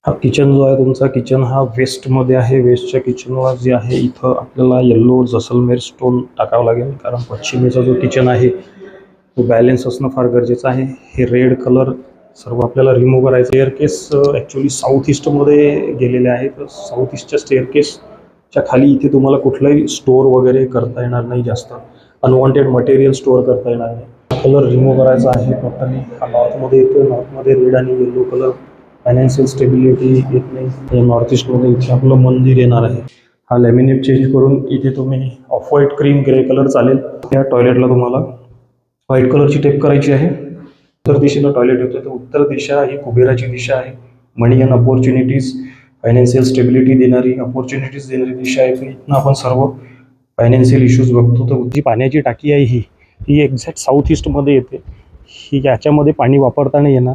हा किचन जो आहे तुमचा, किचन हा वेस्टमध्ये आहे. वेस्टच्या किचनला जे आहे इथं आपल्याला येल्लो जसलमेर स्टोन टाकावं लागेल, कारण पश्चिमेचा जो किचन आहे तो बॅलेन्स असणं फार गरजेचं आहे. हे रेड कलर सर्व आपल्याला रिमूव्ह करायचं. स्टेअरकेस ॲक्च्युली साऊथ ईस्टमध्ये गेलेले आहे, तर साऊथ ईस्टच्या स्टेअरकेसच्या खाली इथे तुम्हाला कुठलंही स्टोअर वगैरे करता येणार नाही, जास्त अनवॉन्टेड मटेरियल स्टोअर करता येणार नाही. कलर रिमूव्ह करायचा आहे टोटली. हा नॉर्थमध्ये येतो, नॉर्थमध्ये रेड आणि येल्लो कलर फायनान्शियल स्टेबिलिटी येत नाही. नॉर्थ ईस्टमध्ये इथे आपलं मंदिर येणार आहे. हा लॅमिनेट चेंज करून इथे तुम्ही off white cream grey colour चालेल. या टॉयलेटला तुम्हाला व्हाईट कलरची टेप करायची आहे. उत्तर दिशेला टॉयलेट येतो, तर उत्तर दिशा ही कुबेराची दिशा आहे. मनी अँड अपॉर्च्युनिटीज, फायनान्शियल स्टेबिलिटी देणारी, अपॉर्च्युनिटीज देणारी दिशा आहे. इथनं आपण सर्व फायनान्शियल इश्यूज बघतो. तर जी पाण्याची टाकी आहे ही एक्झॅक्ट साऊथ ईस्टमध्ये येते. ही याच्यामध्ये पाणी वापरता नाही येणार.